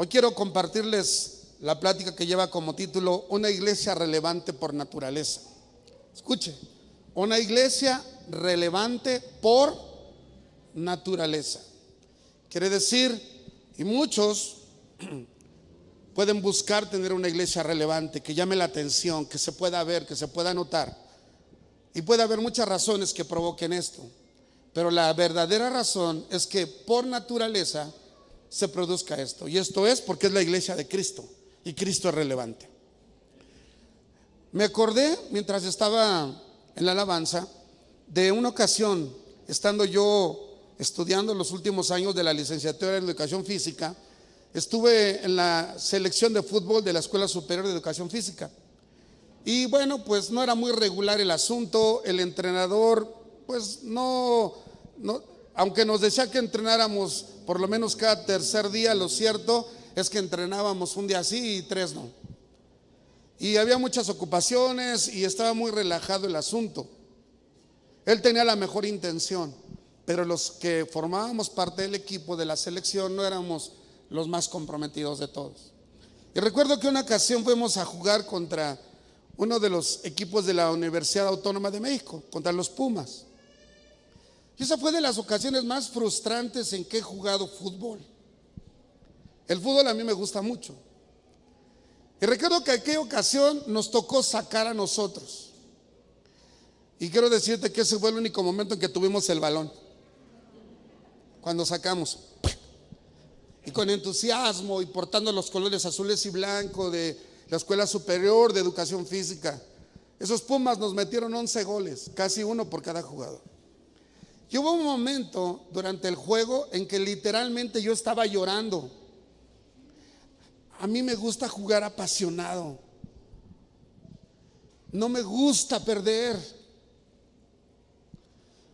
Hoy quiero compartirles la plática que lleva como título Una iglesia relevante por naturaleza. Escuche, una iglesia relevante por naturaleza. Quiere decir, y muchos pueden buscar tener una iglesia relevante, que llame la atención, que se pueda ver, que se pueda notar. Y puede haber muchas razones que provoquen esto, pero la verdadera razón es que por naturaleza se produzca esto. Y esto es porque es la iglesia de Cristo y Cristo es relevante. Me acordé mientras estaba en la alabanza de una ocasión, estando yo estudiando los últimos años de la licenciatura en educación física. Estuve en la selección de fútbol de la Escuela Superior de Educación Física. Y bueno, pues no era muy regular el asunto. El entrenador, pues no, aunque nos decía que entrenáramos por lo menos cada tercer día, lo cierto es que entrenábamos un día sí y 3 no. Y había muchas ocupaciones y estaba muy relajado el asunto. Él tenía la mejor intención, pero los que formábamos parte del equipo de la selección no éramos los más comprometidos de todos. Y recuerdo que una ocasión fuimos a jugar contra uno de los equipos de la Universidad Autónoma de México, contra los Pumas. Y esa fue de las ocasiones más frustrantes en que he jugado fútbol. El fútbol a mí me gusta mucho. Y recuerdo que aquella ocasión nos tocó sacar a nosotros. Y quiero decirte que ese fue el único momento en que tuvimos el balón. Cuando sacamos. Y con entusiasmo y portando los colores azules y blancos de la Escuela Superior de Educación Física. Esos Pumas nos metieron 11 goles, casi uno por cada jugador. Y hubo un momento durante el juego en que literalmente yo estaba llorando. A mí me gusta jugar apasionado. No me gusta perder.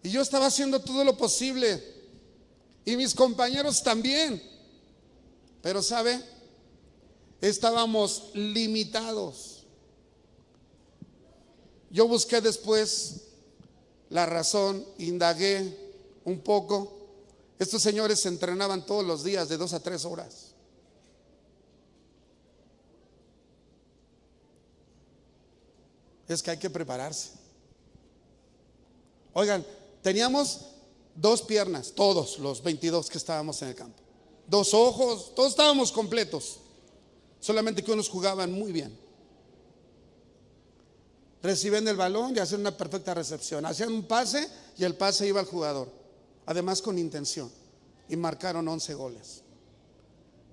Y yo estaba haciendo todo lo posible. Y mis compañeros también. Pero ¿sabe? Estábamos limitados. Yo busqué después la razón, indagué un poco. Estos señores se entrenaban todos los días de 2 a 3 horas. Es que hay que prepararse. Oigan, teníamos 2 piernas, todos los 22 que estábamos en el campo. 2 ojos, todos estábamos completos. Solamente que unos jugaban muy bien. Reciben el balón y hacen una perfecta recepción. Hacían un pase y el pase iba al jugador. Además con intención. Y marcaron 11 goles.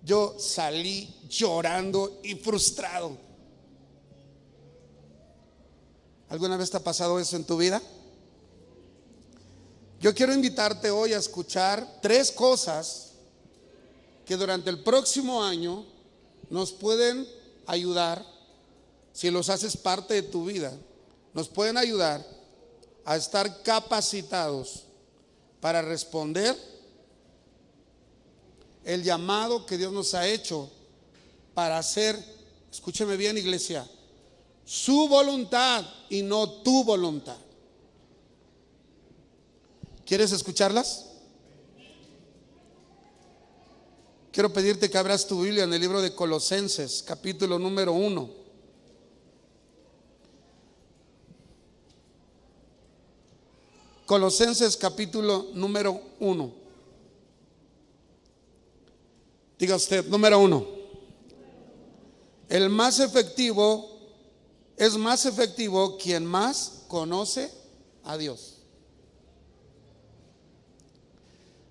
Yo salí llorando y frustrado. ¿Alguna vez te ha pasado eso en tu vida? Yo quiero invitarte hoy a escuchar 3 cosas que durante el próximo año nos pueden ayudar, si los haces parte de tu vida, nos pueden ayudar a estar capacitados para responder el llamado que Dios nos ha hecho para hacer, escúcheme bien, iglesia, su voluntad y no tu voluntad. ¿Quieres escucharlas? Quiero pedirte que abras tu Biblia en el libro de Colosenses, capítulo número 1. Colosenses, capítulo número 1. Diga usted, número 1. El más efectivo, es más efectivo quien más conoce a Dios.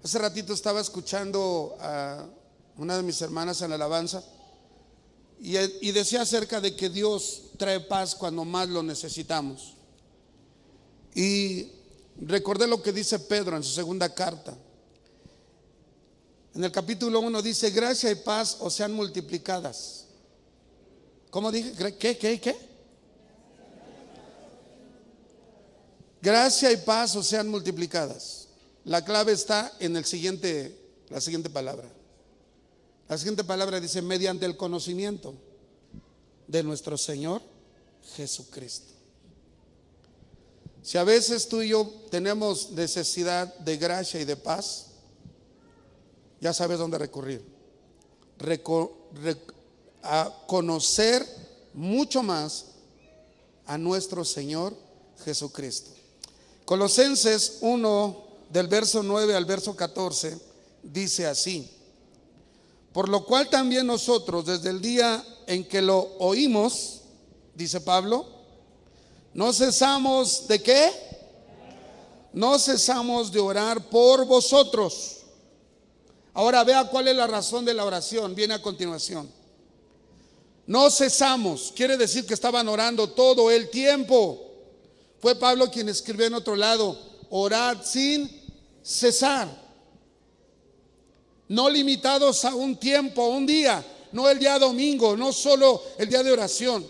Hace ratito estaba escuchando a una de mis hermanas en la alabanza y decía acerca de que Dios trae paz cuando más lo necesitamos. Y recordé lo que dice Pedro en su segunda carta. En el capítulo 1 dice: gracia y paz os sean multiplicadas. ¿Cómo dije? ¿Qué? Gracia y paz os sean multiplicadas. La clave está en la siguiente palabra. La siguiente palabra dice: mediante el conocimiento de nuestro Señor Jesucristo. Si a veces tú y yo tenemos necesidad de gracia y de paz, ya sabes dónde recurrir. a conocer mucho más a nuestro Señor Jesucristo. Colosenses 1 del verso 9 al verso 14 dice así: por lo cual también nosotros desde el día en que lo oímos, dice Pablo, no cesamos de ¿qué? No cesamos de orar por vosotros. Ahora vea cuál es la razón de la oración, viene a continuación. No cesamos, quiere decir que estaban orando todo el tiempo. Fue Pablo quien escribió en otro lado: orad sin cesar. No limitados a un tiempo, a un día, no el día domingo, no solo el día de oración.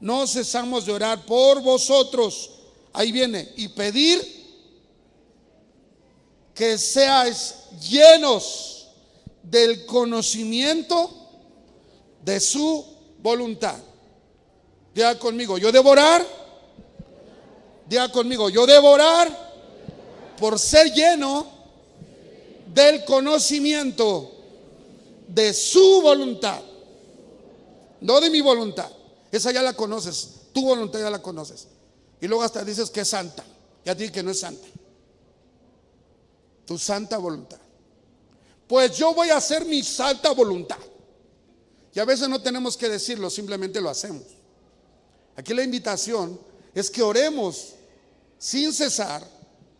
No cesamos de orar por vosotros. Ahí viene, y pedir que seáis llenos del conocimiento de su voluntad. Diga conmigo, yo debo orar. Diga conmigo, yo debo orar por ser lleno del conocimiento de su voluntad, no de mi voluntad. Esa ya la conoces, tu voluntad ya la conoces. Y luego hasta dices que es santa. Ya te dije que no es santa. Tu santa voluntad. Pues yo voy a hacer mi santa voluntad. Y a veces no tenemos que decirlo, simplemente lo hacemos. Aquí la invitación es que oremos sin cesar,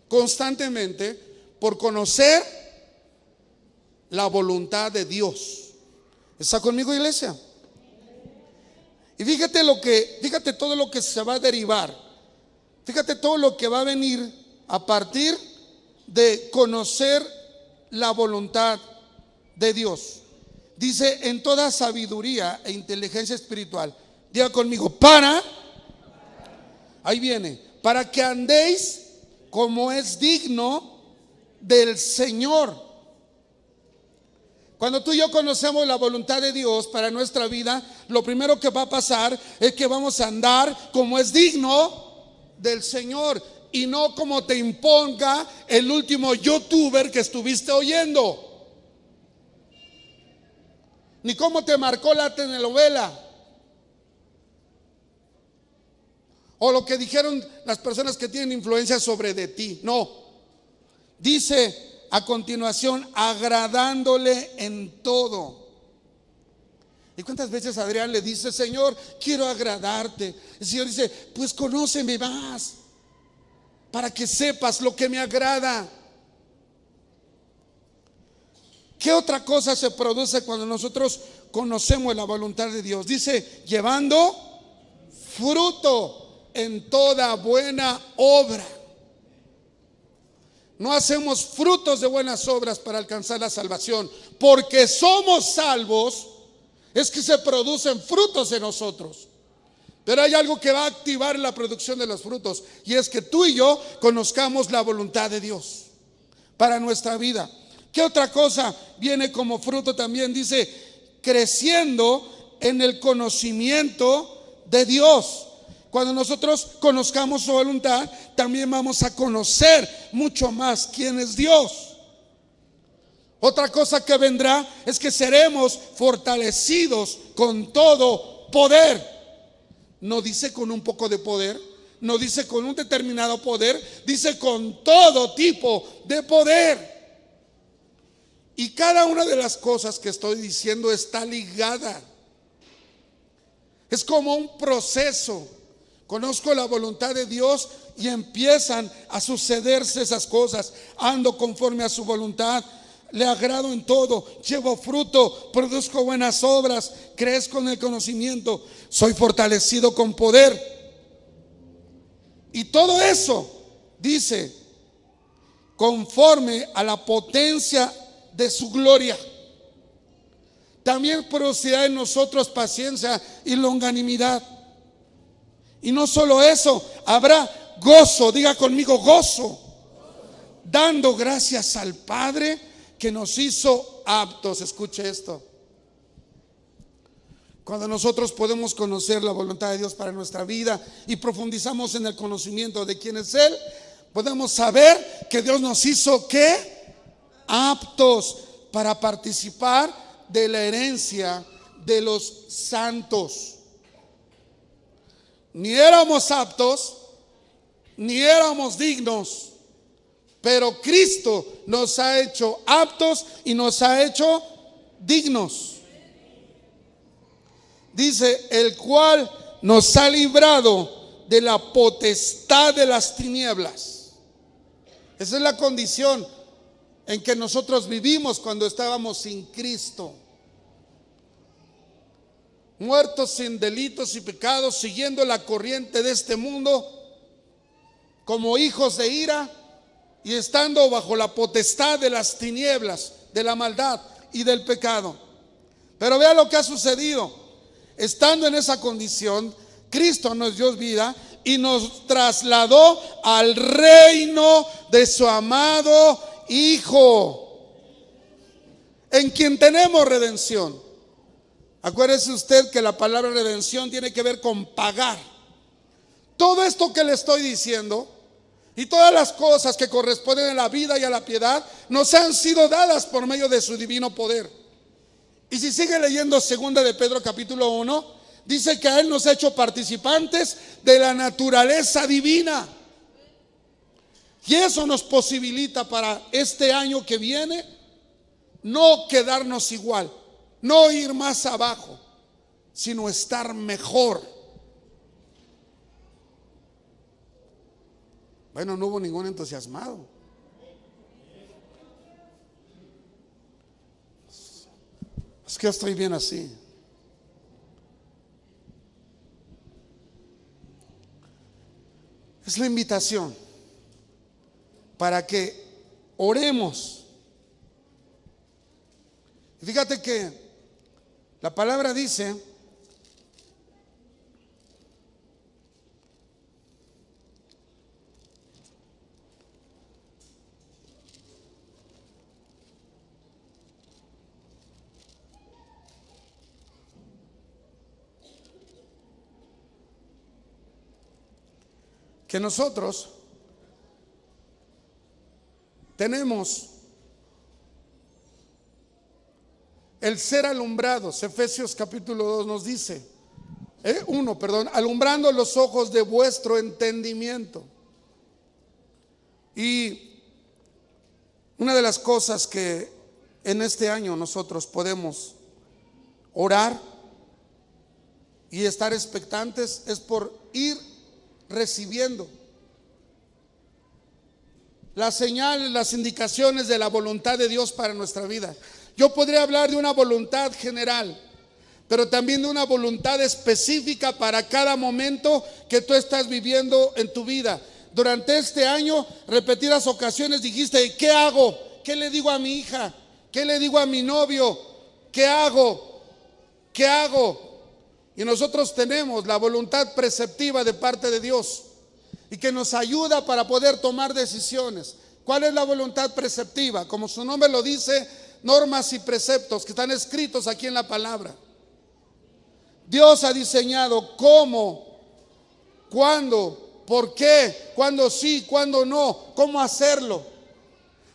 constantemente, por conocer la voluntad de Dios. ¿Está conmigo, iglesia? Y fíjate todo lo que se va a derivar. Fíjate todo lo que va a venir a partir de conocer la voluntad de Dios. Dice, en toda sabiduría e inteligencia espiritual. Diga conmigo, ahí viene, para que andéis como es digno del Señor. Cuando tú y yo conocemos la voluntad de Dios para nuestra vida, lo primero que va a pasar es que vamos a andar como es digno del Señor, y no como te imponga el último youtuber que estuviste oyendo, ni como te marcó la telenovela, o lo que dijeron las personas que tienen influencia sobre de ti. No, dice a continuación, agradándole en todo. ¿Y cuántas veces Adrián le dice, Señor, quiero agradarte? El Señor dice, pues conóceme más, para que sepas lo que me agrada. ¿Qué otra cosa se produce cuando nosotros conocemos la voluntad de Dios? Dice, llevando fruto en toda buena obra. No hacemos frutos de buenas obras para alcanzar la salvación. Porque somos salvos, es que se producen frutos en nosotros. Pero hay algo que va a activar la producción de los frutos, y es que tú y yo conozcamos la voluntad de Dios para nuestra vida. ¿Qué otra cosa viene como fruto también? Dice, creciendo en el conocimiento de Dios. Cuando nosotros conozcamos su voluntad, también vamos a conocer mucho más quién es Dios. Otra cosa que vendrá es que seremos fortalecidos con todo poder. No dice con un poco de poder, no dice con un determinado poder, dice con todo tipo de poder. Y cada una de las cosas que estoy diciendo está ligada. Es como un proceso. Conozco la voluntad de Dios y empiezan a sucederse esas cosas. Ando conforme a su voluntad, le agrado en todo, llevo fruto, produzco buenas obras, crezco en el conocimiento, soy fortalecido con poder. Y todo eso, dice, conforme a la potencia de su gloria. También producirá en nosotros paciencia y longanimidad. Y no solo eso, habrá gozo, diga conmigo gozo, dando gracias al Padre que nos hizo aptos. Escuche esto. Cuando nosotros podemos conocer la voluntad de Dios para nuestra vida y profundizamos en el conocimiento de quién es Él, podemos saber que Dios nos hizo ¿qué? Aptos para participar de la herencia de los santos. Ni éramos aptos, ni éramos dignos, pero Cristo nos ha hecho aptos y nos ha hecho dignos. Dice, el cual nos ha librado de la potestad de las tinieblas. Esa es la condición en que nosotros vivimos cuando estábamos sin Cristo, muertos sin delitos y pecados, siguiendo la corriente de este mundo, como hijos de ira y estando bajo la potestad de las tinieblas, de la maldad y del pecado. Pero vea lo que ha sucedido. Estando en esa condición, Cristo nos dio vida y nos trasladó al reino de su amado Hijo, en quien tenemos redención. Acuérdese usted que la palabra redención tiene que ver con pagar. Todo esto que le estoy diciendo y todas las cosas que corresponden a la vida y a la piedad nos han sido dadas por medio de su divino poder. Y si sigue leyendo 2 de Pedro capítulo 1, dice que a Él nos ha hecho participantes de la naturaleza divina. Y eso nos posibilita para este año que viene no quedarnos igual, no ir más abajo, sino estar mejor. Bueno, no hubo ningún entusiasmado. Es que yo estoy bien así. Es la invitación para que oremos. Fíjate que la palabra dice que nosotros tenemos el ser alumbrados. Efesios capítulo 2 nos dice, 1, alumbrando los ojos de vuestro entendimiento. Y una de las cosas que en este año nosotros podemos orar y estar expectantes es por ir recibiendo las señales, las indicaciones de la voluntad de Dios para nuestra vida. Yo podría hablar de una voluntad general, pero también de una voluntad específica para cada momento que tú estás viviendo en tu vida. Durante este año, repetidas ocasiones dijiste, ¿qué hago? ¿Qué le digo a mi hija? ¿Qué le digo a mi novio? ¿Qué hago? ¿Qué hago? Y nosotros tenemos la voluntad preceptiva de parte de Dios y que nos ayuda para poder tomar decisiones. ¿Cuál es la voluntad preceptiva? Como su nombre lo dice, normas y preceptos que están escritos aquí en la palabra. Dios ha diseñado cómo, cuándo, por qué, cuándo sí, cuándo no, cómo hacerlo.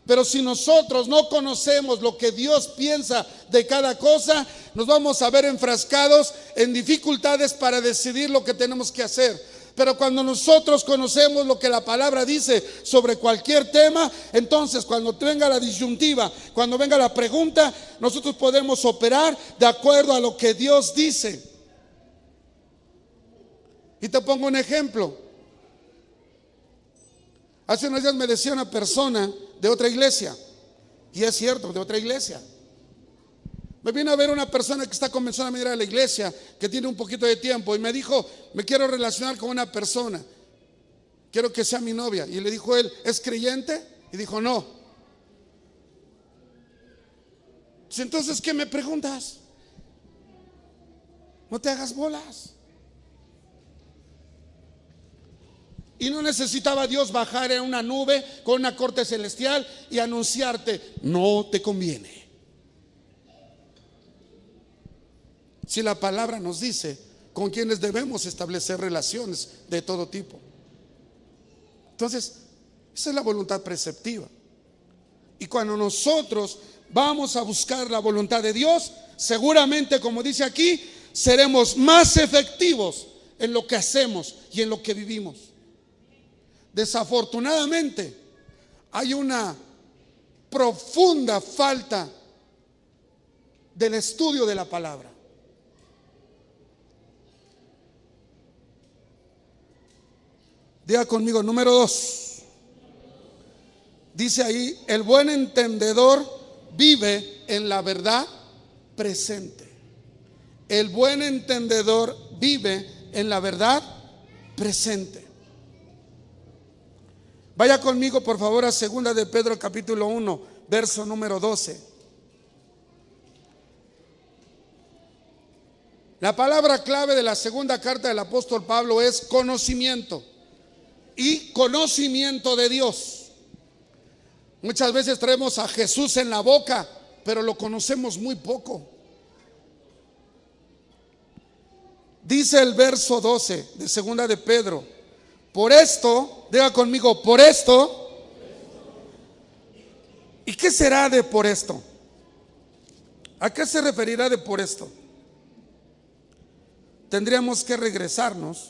Pero si nosotros no conocemos lo que Dios piensa de cada cosa, nos vamos a ver enfrascados en dificultades para decidir lo que tenemos que hacer. Pero cuando nosotros conocemos lo que la palabra dice sobre cualquier tema, entonces cuando venga la disyuntiva, cuando venga la pregunta, nosotros podemos operar de acuerdo a lo que Dios dice. Y te pongo un ejemplo. Hace unos días me decía una persona de otra iglesia, y es cierto, de otra iglesia. Me vino a ver una persona que está comenzando a venir a la iglesia, que tiene un poquito de tiempo, y me dijo, me quiero relacionar con una persona, quiero que sea mi novia. Y le dijo él, ¿es creyente? Y dijo, no. Entonces, ¿qué me preguntas? No te hagas bolas. Y no necesitaba Dios bajar en una nube con una corte celestial y anunciarte, no te conviene. Si la palabra nos dice con quienes debemos establecer relaciones de todo tipo. Entonces, esa es la voluntad preceptiva. Y cuando nosotros vamos a buscar la voluntad de Dios, seguramente, como dice aquí, seremos más efectivos en lo que hacemos y en lo que vivimos. Desafortunadamente, hay una profunda falta del estudio de la palabra. Diga conmigo, número 2. Dice ahí, el buen entendedor vive en la verdad presente. El buen entendedor vive en la verdad presente. Vaya conmigo por favor a 2 de Pedro capítulo 1, verso número 12. La palabra clave de la segunda carta del apóstol Pablo es conocimiento, y conocimiento de Dios. Muchas veces traemos a Jesús en la boca, pero lo conocemos muy poco. Dice el verso 12 de 2 de Pedro: por esto, diga conmigo, por esto. ¿Y qué será de por esto? ¿A qué se referirá de por esto? Tendríamos que regresarnos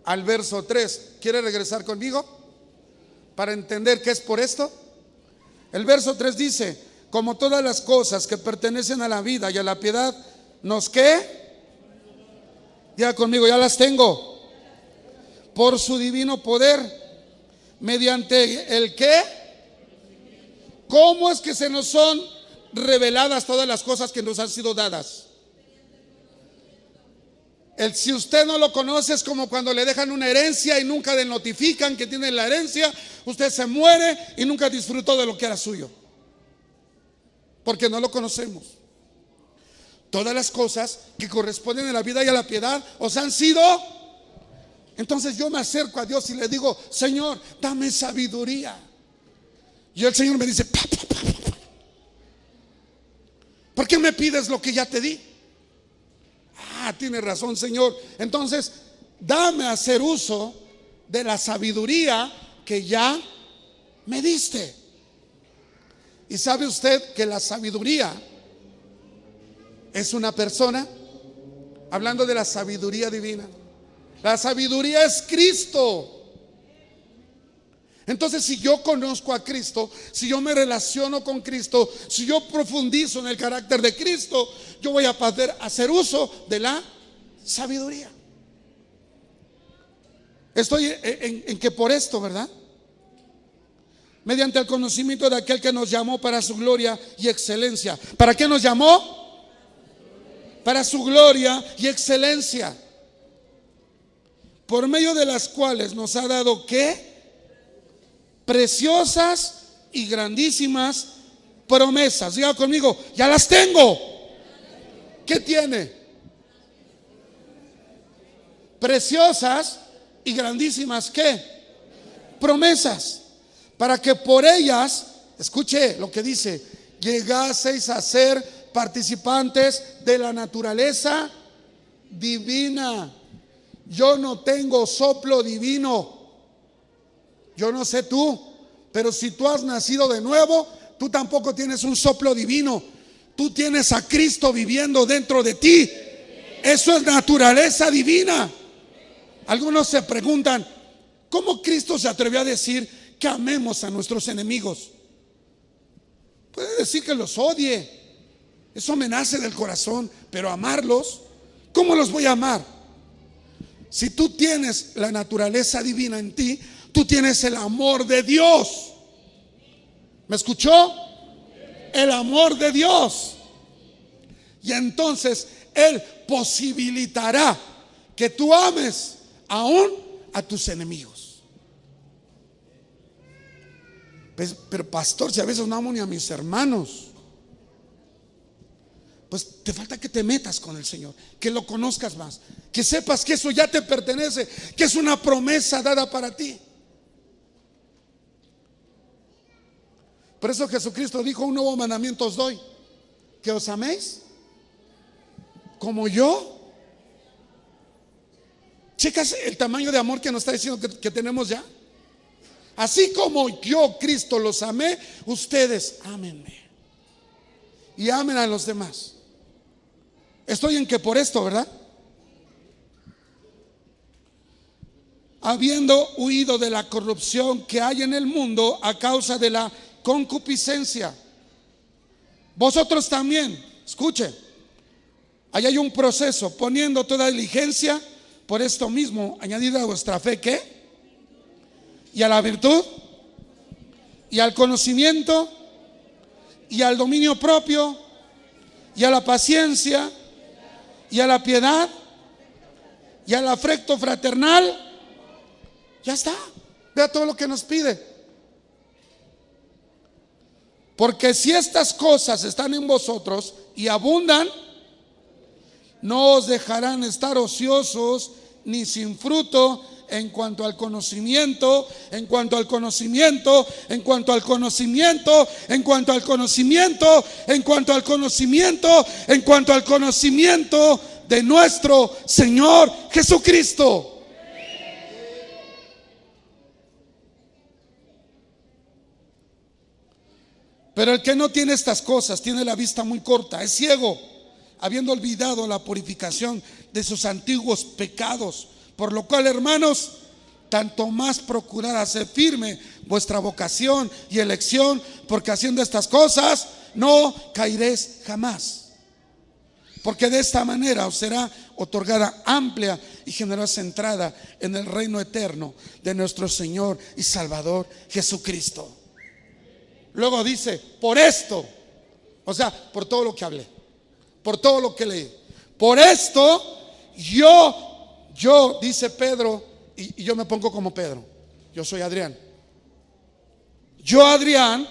al verso 3. ¿Quiere regresar conmigo para entender qué es por esto? El verso 3 dice: como todas las cosas que pertenecen a la vida y a la piedad, ¿nos qué? Diga conmigo, ya las tengo. Por su divino poder, mediante el qué. ¿Cómo es que se nos son reveladas todas las cosas que nos han sido dadas? Si usted no lo conoce, es como cuando le dejan una herencia y nunca le notifican que tiene la herencia. Usted se muere y nunca disfrutó de lo que era suyo, porque no lo conocemos. Todas las cosas que corresponden a la vida y a la piedad os han sido. Entonces yo me acerco a Dios y le digo: Señor, dame sabiduría. Y el Señor me dice: ¿por qué me pides lo que ya te di? Tiene razón, Señor. Entonces, dame a hacer uso de la sabiduría que ya me diste. ¿Y sabe usted que la sabiduría es una persona? Hablando de la sabiduría divina, la sabiduría es Cristo. Entonces, si yo conozco a Cristo, si yo me relaciono con Cristo, si yo profundizo en el carácter de Cristo, yo voy a poder hacer uso de la sabiduría. Estoy en que por esto, ¿verdad? Mediante el conocimiento de aquel que nos llamó para su gloria y excelencia. ¿Para qué nos llamó? Para su gloria y excelencia. Por medio de las cuales nos ha dado ¿qué? Preciosas y grandísimas promesas. Diga conmigo, ya las tengo. ¿Qué tiene? Preciosas y grandísimas ¿qué? Promesas. Para que por ellas, escuche lo que dice, llegaseis a ser participantes de la naturaleza divina. Yo no tengo soplo divino. Yo no sé tú, pero si tú has nacido de nuevo, tú tampoco tienes un soplo divino. Tú tienes a Cristo viviendo dentro de ti. Eso es naturaleza divina. Algunos se preguntan: ¿cómo Cristo se atrevió a decir que amemos a nuestros enemigos? Puede decir que los odie, eso me nace del corazón, pero amarlos, ¿cómo los voy a amar? Si tú tienes la naturaleza divina en ti, tú tienes el amor de Dios. ¿Me escuchó? El amor de Dios. Y entonces Él posibilitará que tú ames aún a tus enemigos. Pues, pero pastor, si a veces no amo ni a mis hermanos, pues te falta que te metas con el Señor, que lo conozcas más, que sepas que eso ya te pertenece, que es una promesa dada para ti. Por eso Jesucristo dijo: un nuevo mandamiento os doy, que os améis como yo. Checas el tamaño de amor que nos está diciendo que tenemos ya. Así como yo, Cristo, los amé, ustedes ámenme. y amen a los demás. Estoy en que por esto, ¿verdad? Habiendo huido de la corrupción que hay en el mundo a causa de la concupiscencia. Vosotros también, escuche, ahí hay un proceso, poniendo toda diligencia, por esto mismo, añadida a vuestra fe, ¿qué? Y a la virtud, y al conocimiento, y al dominio propio, y a la paciencia, y a la piedad, y al afecto fraternal. Ya está, vea todo lo que nos pide. Porque si estas cosas están en vosotros y abundan, no os dejarán estar ociosos ni sin fruto en cuanto al conocimiento, en cuanto al conocimiento, en cuanto al conocimiento, en cuanto al conocimiento, en cuanto al conocimiento, en cuanto al conocimiento de nuestro Señor Jesucristo. Pero el que no tiene estas cosas tiene la vista muy corta, es ciego, habiendo olvidado la purificación de sus antiguos pecados. Por lo cual, hermanos, tanto más procurad hacer firme vuestra vocación y elección, porque haciendo estas cosas no caeréis jamás. Porque de esta manera os será otorgada amplia y generosa entrada en el reino eterno de nuestro Señor y Salvador Jesucristo. Luego dice, por esto, o sea, por todo lo que hablé, por todo lo que leí, por esto yo, dice Pedro, y yo me pongo como Pedro, yo soy Adrián. Yo, Adrián,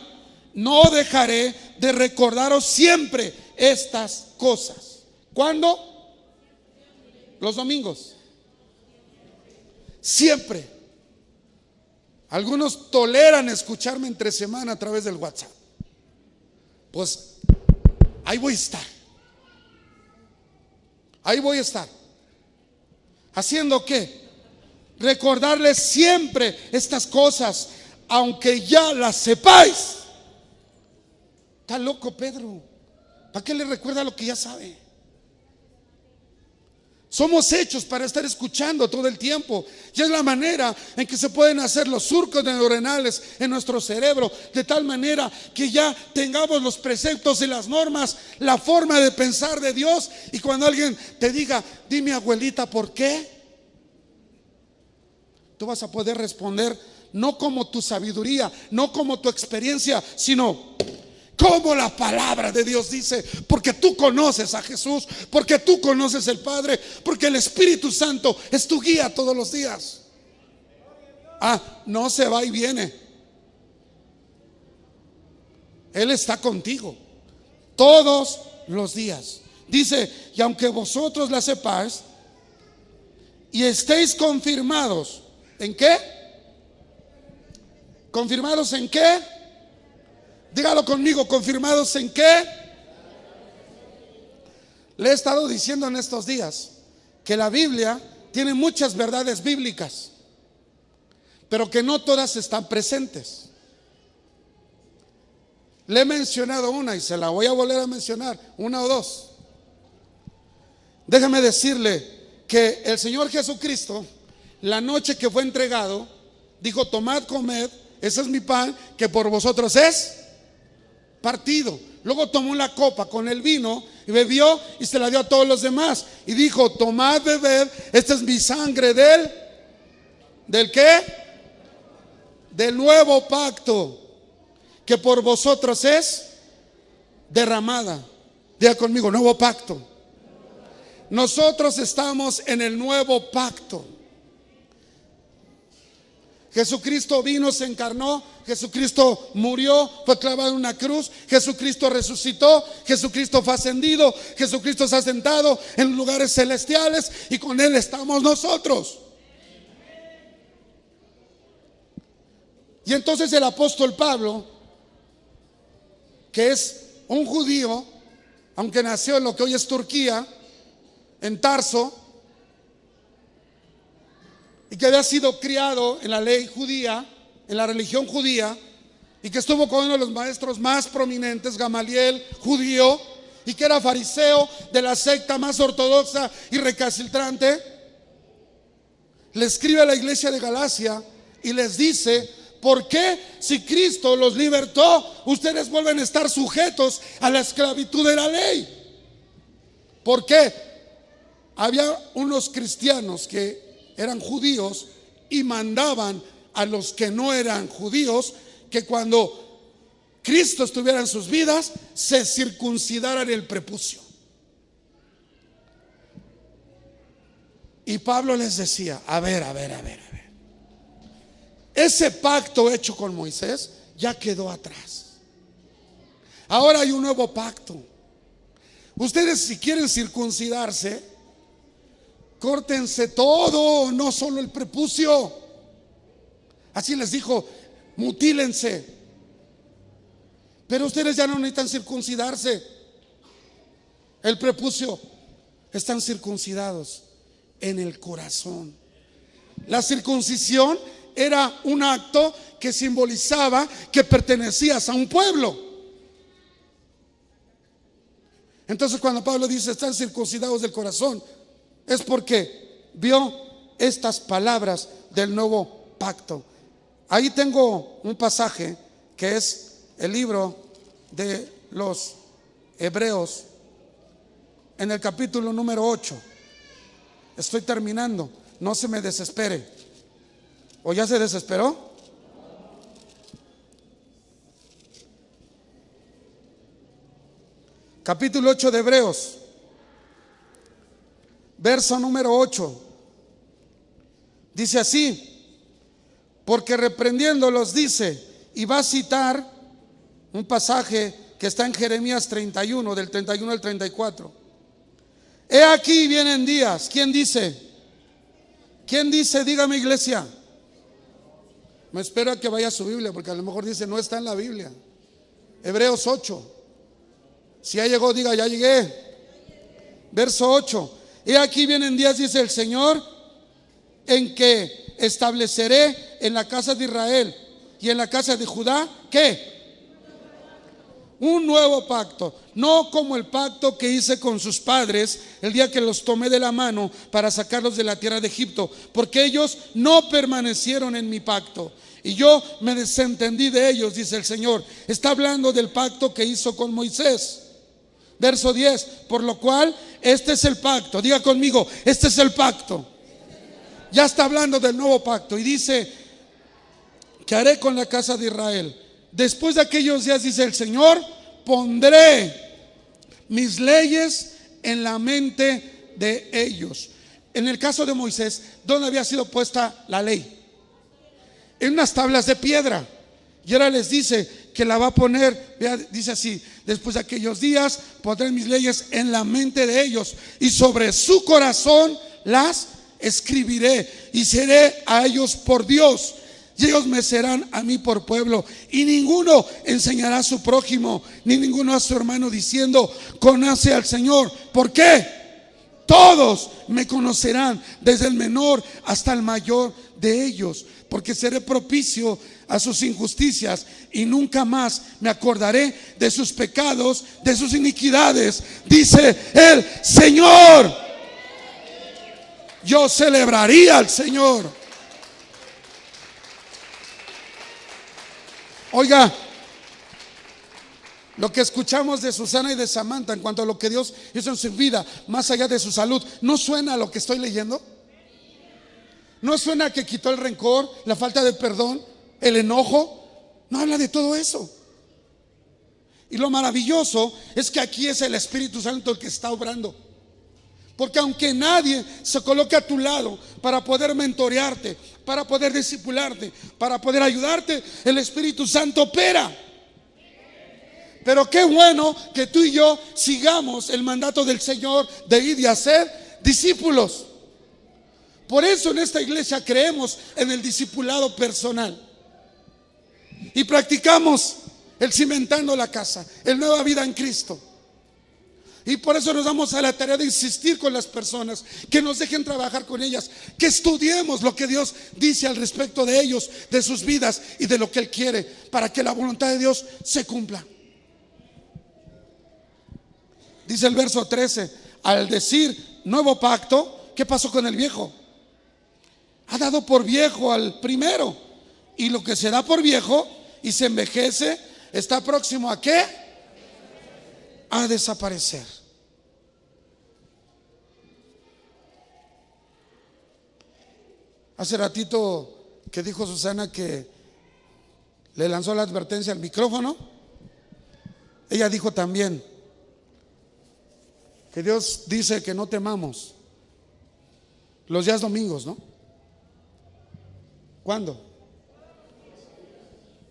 no dejaré de recordaros siempre estas cosas. ¿Cuándo? Los domingos. Siempre. Algunos toleran escucharme entre semana a través del WhatsApp. Pues ahí voy a estar. Ahí voy a estar. ¿Haciendo qué? Recordarles siempre estas cosas, aunque ya las sepáis. Está loco Pedro. ¿Para qué le recuerda lo que ya sabe? Somos hechos para estar escuchando todo el tiempo. Y es la manera en que se pueden hacer los surcos neuronales en nuestro cerebro, de tal manera que ya tengamos los preceptos y las normas, la forma de pensar de Dios. Y cuando alguien te diga, dime abuelita, ¿por qué? Tú vas a poder responder no como tu sabiduría, no como tu experiencia, sino como la palabra de Dios dice, porque tú conoces a Jesús, porque tú conoces el Padre, porque el Espíritu Santo es tu guía todos los días. No se va y viene. Él está contigo todos los días. Dice, y aunque vosotros la sepáis y estéis confirmados, ¿en qué? ¿Confirmados en qué? Dígalo conmigo, ¿confirmados en qué? Le he estado diciendo en estos días que la Biblia tiene muchas verdades bíblicas, pero que no todas están presentes. Le he mencionado una y se la voy a volver a mencionar, una o dos. Déjame decirle que el Señor Jesucristo, la noche que fue entregado, dijo, tomad, comed, ese es mi pan, que por vosotros es partido. Luego tomó la copa con el vino y bebió y se la dio a todos los demás y dijo, tomad, bebed, esta es mi sangre ¿del qué? Del nuevo pacto, que por vosotros es derramada. Diga conmigo, nuevo pacto. Nosotros estamos en el nuevo pacto. Jesucristo vino, se encarnó, Jesucristo murió, fue clavado en una cruz, Jesucristo resucitó, Jesucristo fue ascendido, Jesucristo se ha sentado en lugares celestiales y con Él estamos nosotros. Y entonces el apóstol Pablo, que es un judío, aunque nació en lo que hoy es Turquía, en Tarso, y que había sido criado en la ley judía, en la religión judía, y que estuvo con uno de los maestros más prominentes, Gamaliel, judío, y que era fariseo de la secta más ortodoxa y recalcitrante, le escribe a la iglesia de Galacia y les dice: ¿por qué, si Cristo los libertó, ustedes vuelven a estar sujetos a la esclavitud de la ley? ¿Por qué? Había unos cristianos que eran judíos y mandaban a los que no eran judíos que cuando Cristo estuviera en sus vidas se circuncidaran el prepucio. Y Pablo les decía: a ver, ese pacto hecho con Moisés ya quedó atrás. Ahora hay un nuevo pacto. Ustedes, si quieren circuncidarse, córtense todo, no solo el prepucio. Así les dijo: mutílense. Pero ustedes ya no necesitan circuncidarse el prepucio, están circuncidados en el corazón. La circuncisión era un acto que simbolizaba que pertenecías a un pueblo. Entonces, cuando Pablo dice están circuncidados del corazón, es porque vio estas palabras del nuevo pacto. Ahí tengo un pasaje que es el libro de los Hebreos, en el capítulo número 8. Estoy terminando, no se me desespere. ¿O ya se desesperó? Capítulo 8 de Hebreos, verso número 8. Dice así: porque reprendiéndolos dice, y va a citar un pasaje que está en Jeremías 31, del 31 al 34. He aquí vienen días. ¿Quién dice? ¿Quién dice? Dígame, iglesia. Me espero a que vaya a su Biblia, porque a lo mejor dice no está en la Biblia. Hebreos 8. Si ya llegó, diga ya llegué. Verso 8. He aquí vienen días, dice el Señor, en que estableceré en la casa de Israel y en la casa de Judá, ¿qué? Un nuevo pacto, no como el pacto que hice con sus padres el día que los tomé de la mano para sacarlos de la tierra de Egipto, porque ellos no permanecieron en mi pacto y yo me desentendí de ellos, dice el Señor. Está hablando del pacto que hizo con Moisés. Verso 10, por lo cual este es el pacto. Diga conmigo, este es el pacto. Ya está hablando del nuevo pacto y dice que haré con la casa de Israel. Después de aquellos días, dice el Señor, pondré mis leyes en la mente de ellos. En el caso de Moisés, ¿dónde había sido puesta la ley? En unas tablas de piedra. Y ahora les dice que la va a poner, dice así: después de aquellos días pondré mis leyes en la mente de ellos y sobre su corazón las escribiré y seré a ellos por Dios. Y ellos me serán a mí por pueblo. Y ninguno enseñará a su prójimo, ni ninguno a su hermano, diciendo, conoce al Señor. ¿Por qué? Todos me conocerán, desde el menor hasta el mayor de ellos, porque seré propicio a sus injusticias y nunca más me acordaré de sus pecados, de sus iniquidades, dice el Señor. Yo celebraría al Señor. Oiga, lo que escuchamos de Susana y de Samantha en cuanto a lo que Dios hizo en su vida, más allá de su salud, ¿no suena a lo que estoy leyendo? ¿No suena a que quitó el rencor, la falta de perdón, el enojo? No habla de todo eso. Y lo maravilloso es que aquí es el Espíritu Santo el que está obrando. Porque aunque nadie se coloque a tu lado para poder mentorearte, para poder discipularte, para poder ayudarte, el Espíritu Santo opera. Pero qué bueno que tú y yo sigamos el mandato del Señor de ir y hacer discípulos. Por eso en esta iglesia creemos en el discipulado personal y practicamos el cimentando la casa, el nueva vida en Cristo. Y por eso nos damos a la tarea de insistir con las personas, que nos dejen trabajar con ellas, que estudiemos lo que Dios dice al respecto de ellos, de sus vidas y de lo que Él quiere, para que la voluntad de Dios se cumpla. Dice el verso 13, al decir nuevo pacto, ¿qué pasó con el viejo? Ha dado por viejo al primero, y lo que se da por viejo y se envejece está próximo ¿a qué? A desaparecer. Hace ratito que dijo Susana que le lanzó la advertencia al micrófono, ella dijo también que Dios dice que no temamos los días domingos, ¿no? ¿Cuándo?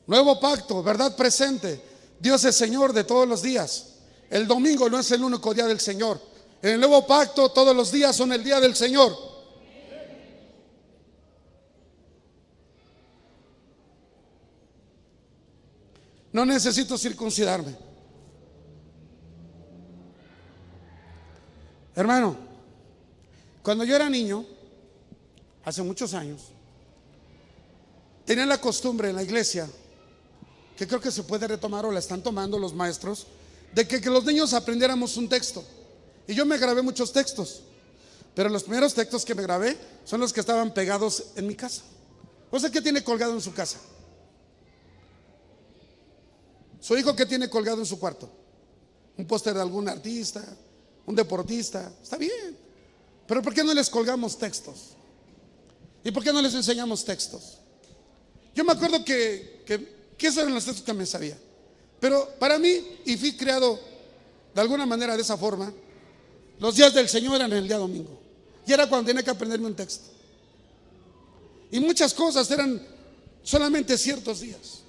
Nuevo pacto, verdad presente. Dios es Señor de todos los días. El domingo no es el único día del Señor. En el nuevo pacto todos los días son el día del Señor. No necesito circuncidarme. Hermano, cuando yo era niño, hace muchos años, tenía la costumbre en la iglesia, que creo que se puede retomar o la están tomando los maestros, de que los niños aprendiéramos un texto. Y yo me grabé muchos textos, pero los primeros textos que me grabé son los que estaban pegados en mi casa. O sea, ¿qué tiene colgado en su casa? Su hijo, ¿qué tiene colgado en su cuarto? Un póster de algún artista, un deportista. Está bien, pero ¿por qué no les colgamos textos? ¿Y por qué no les enseñamos textos? Yo me acuerdo que esos eran los textos que me sabía. Pero para mí, y fui criado de alguna manera de esa forma, los días del Señor eran el día domingo. Y era cuando tenía que aprenderme un texto. Y muchas cosas eran solamente ciertos días.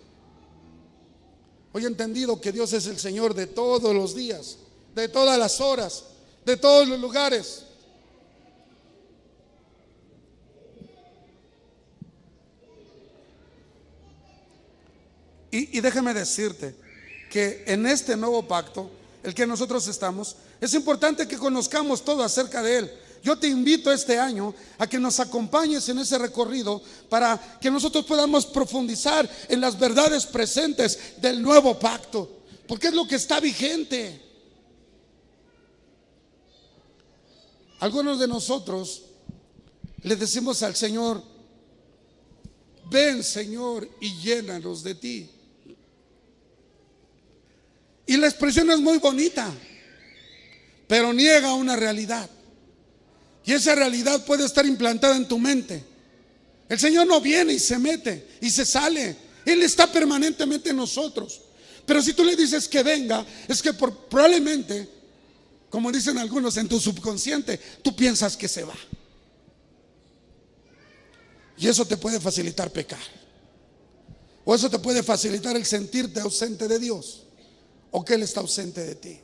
Hoy he entendido que Dios es el Señor de todos los días, de todas las horas, de todos los lugares. Y déjame decirte que en este nuevo pacto, el que nosotros estamos, es importante que conozcamos todo acerca de él. Yo te invito este año a que nos acompañes en ese recorrido para que nosotros podamos profundizar en las verdades presentes del nuevo pacto, porque es lo que está vigente. Algunos de nosotros le decimos al Señor: ven, Señor, y llénanos de ti. Y la expresión es muy bonita, pero niega una realidad. Y esa realidad puede estar implantada en tu mente. El Señor no viene y se mete y se sale. Él está permanentemente en nosotros. Pero si tú le dices que venga, es que probablemente, como dicen algunos, en tu subconsciente tú piensas que se va. Y eso te puede facilitar pecar. O eso te puede facilitar el sentirte ausente de Dios, o que Él está ausente de ti.